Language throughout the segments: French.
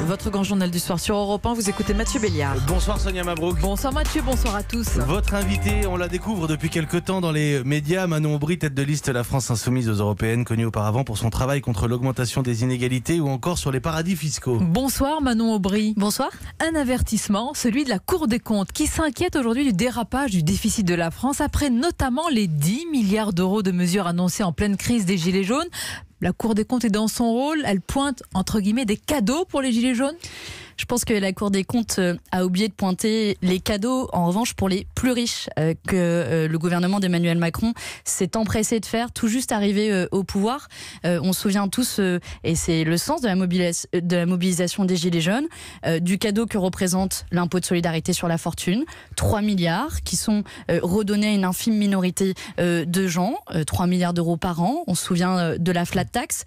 Votre grand journal du soir sur Europe 1, vous écoutez Mathieu Béliard. Bonsoir Sonia Mabrouk. Bonsoir Mathieu, bonsoir à tous. Votre invité, on la découvre depuis quelque temps dans les médias. Manon Aubry, tête de liste La France Insoumise aux Européennes, connue auparavant pour son travail contre l'augmentation des inégalités ou encore sur les paradis fiscaux. Bonsoir Manon Aubry. Bonsoir. Un avertissement, celui de la Cour des comptes, qui s'inquiète aujourd'hui du dérapage du déficit de la France après notamment les 10 milliards d'euros de mesures annoncées en pleine crise des Gilets jaunes. La Cour des comptes est dans son rôle, elle pointe entre guillemets des cadeaux pour les Gilets jaunes. Je pense que la Cour des comptes a oublié de pointer les cadeaux, en revanche, pour les plus riches que le gouvernement d'Emmanuel Macron s'est empressé de faire, tout juste arrivé au pouvoir. On se souvient tous, et c'est le sens de la mobilisation des Gilets jaunes, du cadeau que représente l'impôt de solidarité sur la fortune, 3 milliards qui sont redonnés à une infime minorité de gens, 3 milliards d'euros par an. On se souvient de la flat tax,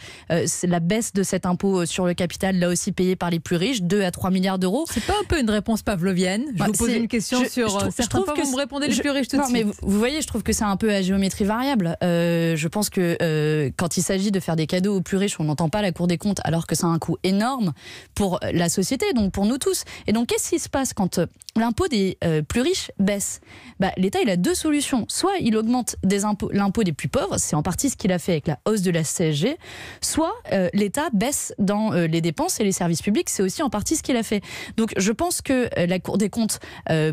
c'est la baisse de cet impôt sur le capital, là aussi payé par les plus riches, 2 à 3 milliards d'euros. C'est pas un peu une réponse pavlovienne? Je vous pose une question sur certains points, vous me répondez les plus riches tout de suite. Mais vous voyez, je trouve que c'est un peu à géométrie variable. Je pense que quand il s'agit de faire des cadeaux aux plus riches, on n'entend pas la Cour des comptes, alors que ça a un coût énorme pour la société, donc pour nous tous. Et donc, qu'est-ce qui se passe quand l'impôt des plus riches baisse? L'État, il a deux solutions. Soit il augmente l'impôt des plus pauvres, c'est en partie ce qu'il a fait avec la hausse de la CSG, soit l'État baisse dans les dépenses et les services publics, c'est aussi en partie ce qu'il a fait. Donc je pense que la Cour des comptes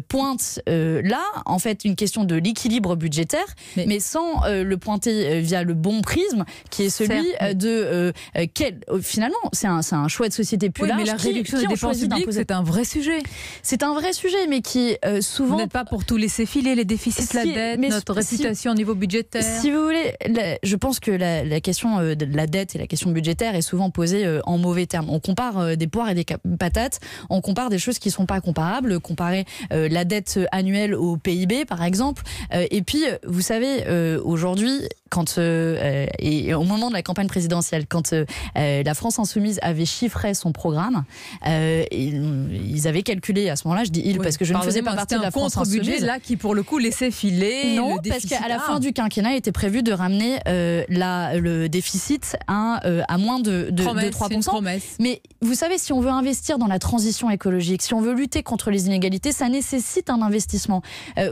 pointe là, en fait, une question de l'équilibre budgétaire, mais sans le pointer via le bon prisme, qui est celui finalement, c'est un choix de société plus large. Mais la réduction des dépenses publiques, c'est un vrai sujet. C'est un vrai sujet, mais qui souvent... Vous n'êtes pas pour tout laisser filer, les déficits, la dette, notre réputation au niveau budgétaire. Si vous voulez, je pense que la question de la dette et la question budgétaire est souvent posée en mauvais termes. On compare des poires et des patates, on compare des choses qui ne sont pas comparables, comparer la dette annuelle au PIB par exemple, et puis vous savez, aujourd'hui, et au moment de la campagne présidentielle, quand la France Insoumise avait chiffré son programme, ils avaient calculé à ce moment-là, je dis ils parce que je ne faisais pas partie de la France Insoumise. C'était un contre-budget là qui pour le coup laissait filer non, le déficit. Parce qu'à la fin du quinquennat, il était prévu de ramener le déficit à moins de 3%. Mais vous savez, si on veut investir dans la transition écologique, si on veut lutter contre les inégalités, ça nécessite un investissement.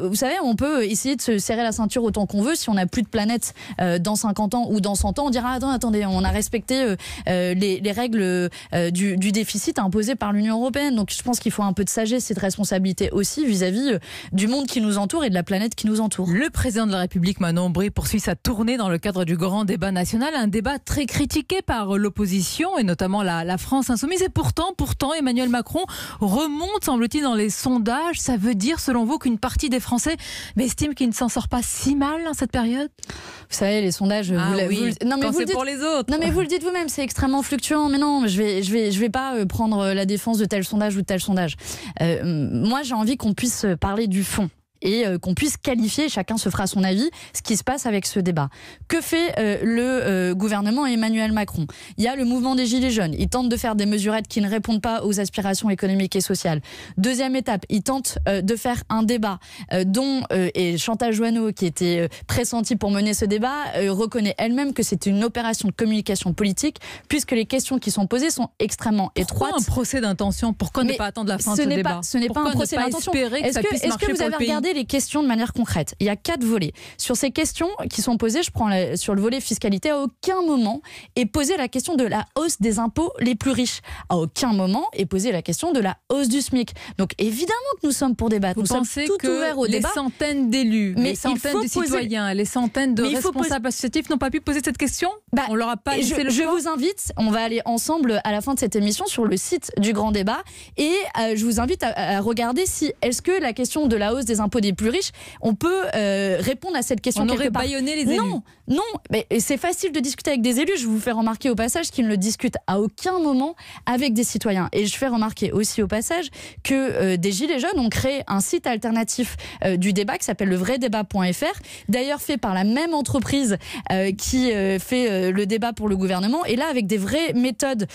Vous savez, on peut essayer de se serrer la ceinture autant qu'on veut. Si on n'a plus de planète dans 50 ans ou dans 100 ans, on dira attendez, on a respecté les règles du déficit imposées par l'Union européenne. Donc je pense qu'il faut un peu de sagesse et de responsabilité aussi vis-à-vis du monde qui nous entoure et de la planète qui nous entoure. Le président de la République, Manon Aubry, poursuit sa tournée dans le cadre du grand débat national, un débat très critiqué par l'opposition et notamment la France Insoumise. Et pourtant, Emmanuel Macron remonte, semble-t-il, dans les sondages. Ça veut dire, selon vous, qu'une partie des Français estime qu'il ne s'en sort pas si mal dans cette période? Vous savez, les sondages... Non, mais vous le dites pour les autres. Non, mais vous le dites vous-même, c'est extrêmement fluctuant. Mais non, je vais pas prendre la défense de tel sondage ou de tel sondage. Moi, j'ai envie qu'on puisse parler du fond. Et qu'on puisse qualifier, chacun se fera son avis, ce qui se passe avec ce débat. Que fait le gouvernement et Emmanuel Macron? Il y a le mouvement des Gilets jaunes. Ils tentent de faire des mesurettes qui ne répondent pas aux aspirations économiques et sociales. Deuxième étape, ils tentent de faire un débat dont et Chantal Jouanneau, qui était pressentie pour mener ce débat, reconnaît elle-même que c'est une opération de communication politique, puisque les questions qui sont posées sont extrêmement étroites. Pourquoi un procès d'intention? Pourquoi ne pas attendre la fin de ce débat? Ce n'est pas un procès d'intention. Est-ce que vous avez regardé les questions de manière concrète? Il y a 4 volets. Sur ces questions qui sont posées, je prends sur le volet fiscalité, à aucun moment est posée la question de la hausse des impôts les plus riches. À aucun moment est posée la question de la hausse du SMIC. Donc évidemment que nous sommes pour débattre. Vous pensez tout ouverts au débat. Les centaines d'élus, les centaines de citoyens, les centaines de responsables associatifs n'ont pas pu poser cette question? On leur a pas laissé le choix. Je vous invite, on va aller ensemble à la fin de cette émission sur le site du Grand Débat et je vous invite à regarder est-ce que la question de la hausse des impôts des plus riches, on peut répondre à cette question. On aurait bâillonné les élus. Non, mais c'est facile de discuter avec des élus. Je vous fais remarquer au passage qu'ils ne le discutent à aucun moment avec des citoyens. Et je fais remarquer aussi au passage que des Gilets jaunes ont créé un site alternatif du débat qui s'appelle levraidébat.fr, d'ailleurs fait par la même entreprise qui fait le débat pour le gouvernement, et là avec des vraies méthodes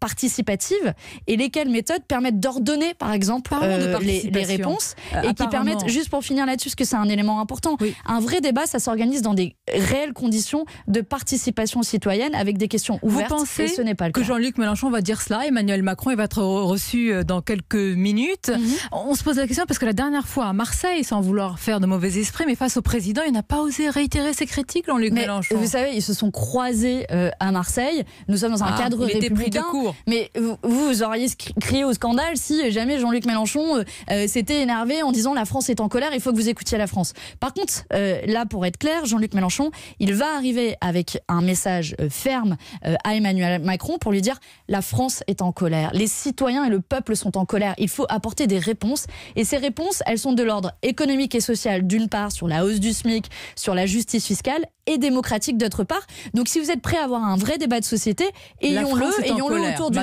participatives, et lesquelles méthodes permettent d'ordonner par exemple les réponses et qui permettent juste pour finir là-dessus, parce que c'est un élément important. Oui. Un vrai débat, ça s'organise dans des réelles conditions de participation citoyenne avec des questions ouvertes. Vous pensez et ce n'est pas le que cas. Jean-Luc Mélenchon va dire cela? Emmanuel Macron, il va être reçu dans quelques minutes. On se pose la question parce que la dernière fois à Marseille, sans vouloir faire de mauvais esprit, mais face au président, il n'a pas osé réitérer ses critiques, Jean-Luc Mélenchon. Vous savez, ils se sont croisés à Marseille. Nous sommes dans un cadre il était pris de républicain. court. Mais vous auriez crié au scandale si jamais Jean-Luc Mélenchon s'était énervé en disant la France est en colère, il faut que vous écoutiez la France. Par contre, là, pour être clair, Jean-Luc Mélenchon, il va arriver avec un message ferme à Emmanuel Macron pour lui dire la France est en colère, les citoyens et le peuple sont en colère, il faut apporter des réponses. Et ces réponses, elles sont de l'ordre économique et social, d'une part, sur la hausse du SMIC, sur la justice fiscale, et démocratique d'autre part. Donc si vous êtes prêt à avoir un vrai débat de société, ayons-le autour d'une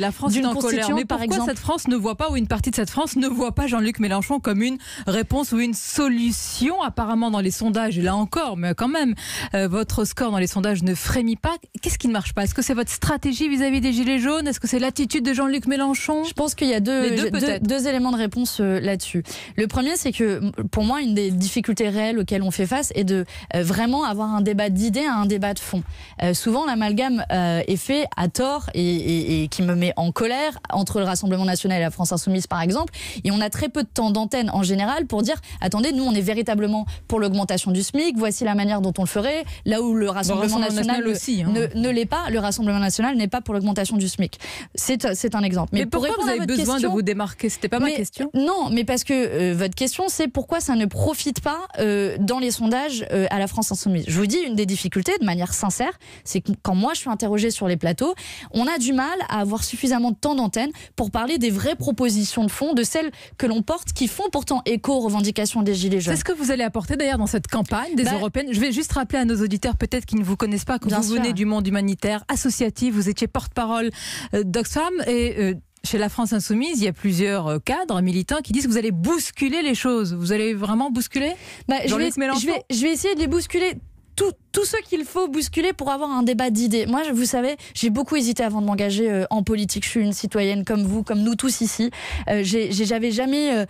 la France est en colère. Mais par pourquoi exemple cette France ne voit pas, ou une partie de cette France ne voit pas Jean-Luc Mélenchon comme une réponse ou une solution? Apparemment dans les sondages, et là encore, mais quand même, votre score dans les sondages ne frémit pas. Qu'est-ce qui ne marche pas? Est-ce que c'est votre stratégie vis-à-vis des Gilets jaunes? Est-ce que c'est l'attitude de Jean-Luc Mélenchon? Je pense qu'il y a deux éléments de réponse là-dessus. Le premier, c'est que pour moi, une des difficultés réelles auxquelles on fait face est de vraiment avoir un débat d'idées à un débat de fond. Souvent, l'amalgame est fait à tort et qui me met en colère entre le Rassemblement national et la France insoumise, par exemple. Et on a très peu de temps d'antenne en général pour dire attendez, nous, on est véritablement pour l'augmentation du SMIC, voici la manière dont on le ferait. Là où le Rassemblement national aussi, ne l'est pas, le Rassemblement national n'est pas pour l'augmentation du SMIC. C'est un exemple. Mais pourquoi vous avez besoin de vous démarquer? C'était pas ma question. Non, mais parce que votre question, c'est pourquoi ça ne profite pas dans les sondages à la France insoumise. Je vous dis, une des difficultés, de manière sincère, c'est que quand moi je suis interrogée sur les plateaux, on a du mal à avoir suffisamment de temps d'antenne pour parler des vraies propositions de fond, de celles que l'on porte, qui font pourtant écho aux revendications des Gilets jaunes. C'est ce que vous allez apporter d'ailleurs dans cette campagne des Européennes. Je vais juste rappeler à nos auditeurs, peut-être qui ne vous connaissent pas, que vous venez du monde humanitaire, associatif, vous étiez porte-parole d'Oxfam et... Chez la France Insoumise, il y a plusieurs cadres militants qui disent que vous allez bousculer les choses. Vous allez vraiment bousculer Jean-Luc Mélenchon? Je vais essayer de les bousculer. Tout ce qu'il faut bousculer pour avoir un débat d'idées. Moi, vous savez, j'ai beaucoup hésité avant de m'engager en politique. Je suis une citoyenne comme vous, comme nous tous ici. J'avais jamais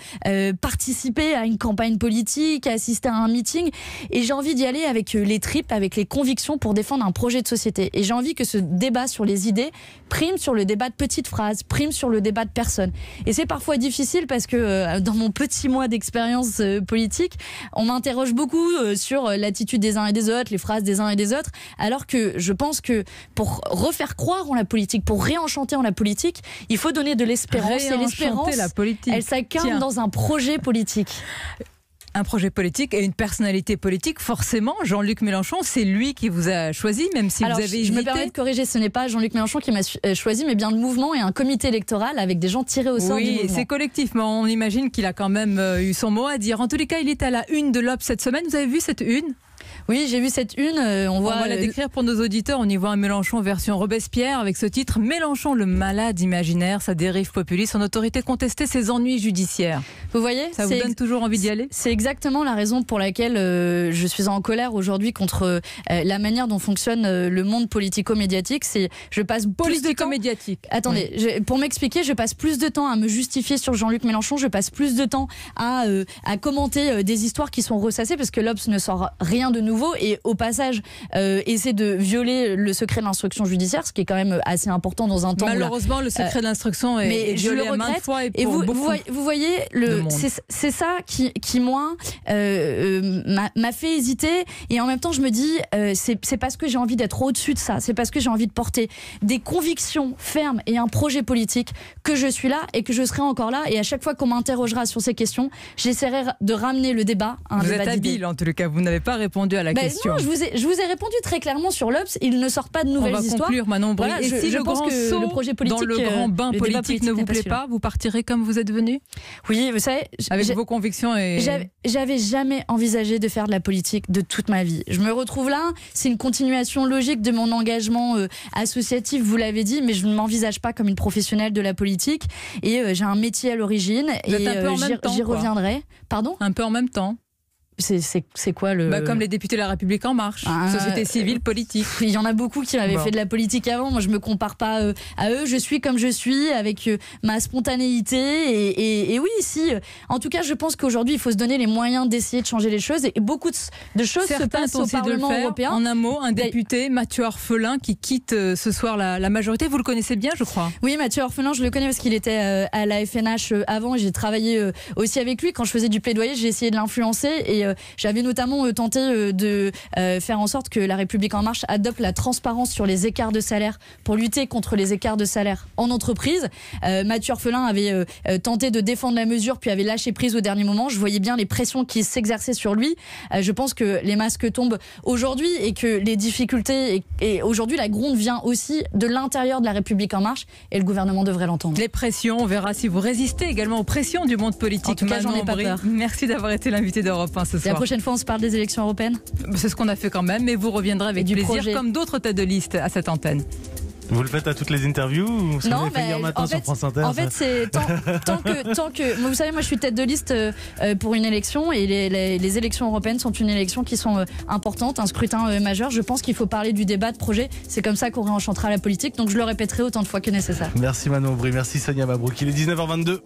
participé à une campagne politique, assisté à un meeting. Et j'ai envie d'y aller avec les tripes, avec les convictions pour défendre un projet de société. Et j'ai envie que ce débat sur les idées prime sur le débat de petites phrases, prime sur le débat de personnes. Et c'est parfois difficile parce que dans mon petit mois d'expérience politique, on m'interroge beaucoup sur l'attitude des uns et des autres, les phrases des uns et des autres, alors que je pense que pour refaire croire en la politique, pour réenchanter en la politique, il faut donner de l'espérance. Et l'espérance, elle s'incarne dans un projet politique. Un projet politique et une personnalité politique, forcément, Jean-Luc Mélenchon, c'est lui qui vous a choisi, même si vous avez hésité. Je me permets de corriger, ce n'est pas Jean-Luc Mélenchon qui m'a choisi, mais bien le mouvement et un comité électoral avec des gens tirés au sort du mouvement. Oui, c'est collectif, mais on imagine qu'il a quand même eu son mot à dire. En tous les cas, il est à la une de l'Obs cette semaine. Vous avez vu cette une ? Oui, j'ai vu cette une. On va la décrire pour nos auditeurs. On y voit un Mélenchon version Robespierre avec ce titre: Mélenchon, le malade imaginaire, sa dérive populiste, son autorité contestée, ses ennuis judiciaires. Vous voyez, ça vous donne toujours envie d'y aller? C'est exactement la raison pour laquelle je suis en colère aujourd'hui contre la manière dont fonctionne le monde politico-médiatique. C'est je passe plus de temps. Attendez, pour m'expliquer, je passe plus de temps à me justifier sur Jean-Luc Mélenchon. Je passe plus de temps à commenter des histoires qui sont ressassées parce que l'Obs ne sort rien de nouveau et au passage essaie de violer le secret de l'instruction judiciaire, ce qui est quand même assez important dans un temps malheureusement le secret de l'instruction est violé à maintes fois et vous voyez c'est ça qui moi m'a fait hésiter et en même temps je me dis c'est parce que j'ai envie d'être au-dessus de ça, c'est parce que j'ai envie de porter des convictions fermes et un projet politique que je suis là et que je serai encore là, et à chaque fois qu'on m'interrogera sur ces questions, j'essaierai de ramener le débat à un débat d'idées. Vous êtes habile en tout cas, vous n'avez pas répondu à la question. Non, je vous ai répondu très clairement sur l'Obs. Il ne sort pas de nouvelles histoires. On va conclure, Manon Brie. Voilà, et si le grand saut le projet politique, dans le grand bain politique ne vous plaît pas, vous partirez comme vous êtes venu? Oui, vous savez, avec vos convictions. J'avais jamais envisagé de faire de la politique de toute ma vie. Je me retrouve là. C'est une continuation logique de mon engagement associatif, vous l'avez dit, mais je ne m'envisage pas comme une professionnelle de la politique. Et j'ai un métier à l'origine et j'y reviendrai. Pardon ? Un peu en même temps. C'est quoi le... Comme les députés de La République En Marche, société civile, politique. Il y en a beaucoup qui avaient fait de la politique avant. Moi, je me compare pas à eux. Je suis comme je suis, avec ma spontanéité. Et oui, si. En tout cas, je pense qu'aujourd'hui, il faut se donner les moyens d'essayer de changer les choses. Et beaucoup de choses se passent au Parlement européen. En un mot, un député, Mathieu Orphelin, qui quitte ce soir la majorité. Vous le connaissez bien, je crois. Oui, Mathieu Orphelin, je le connais parce qu'il était à la FNH avant. J'ai travaillé aussi avec lui. Quand je faisais du plaidoyer, j'ai essayé de l'influencer. Et j'avais notamment tenté de faire en sorte que La République En Marche adopte la transparence sur les écarts de salaire pour lutter contre les écarts de salaire en entreprise. Mathieu Orphelin avait tenté de défendre la mesure puis avait lâché prise au dernier moment. Je voyais bien les pressions qui s'exerçaient sur lui. Je pense que les masques tombent aujourd'hui et que les difficultés et aujourd'hui la gronde vient aussi de l'intérieur de La République En Marche et le gouvernement devrait l'entendre. Les pressions, on verra si vous résistez également aux pressions du monde politique. En tout cas, j'en ai pas peur. Merci d'avoir été l'invité d'Europe 1 ce soir. La prochaine fois, on se parle des élections européennes. C'est ce qu'on a fait quand même, mais vous reviendrez avec plaisir, comme d'autres têtes de liste à cette antenne. Vous le faites à toutes les interviews ou vous l'avez fait hier matin sur France Inter? En fait, c'est tant que vous savez, moi je suis tête de liste pour une élection et les élections européennes sont une élection qui sont importantes, un scrutin majeur. Je pense qu'il faut parler du débat de projet. C'est comme ça qu'on réenchantera la politique. Donc je le répéterai autant de fois que nécessaire. Merci Manon Aubry, merci Sonia Mabrouk. Il est 19h22.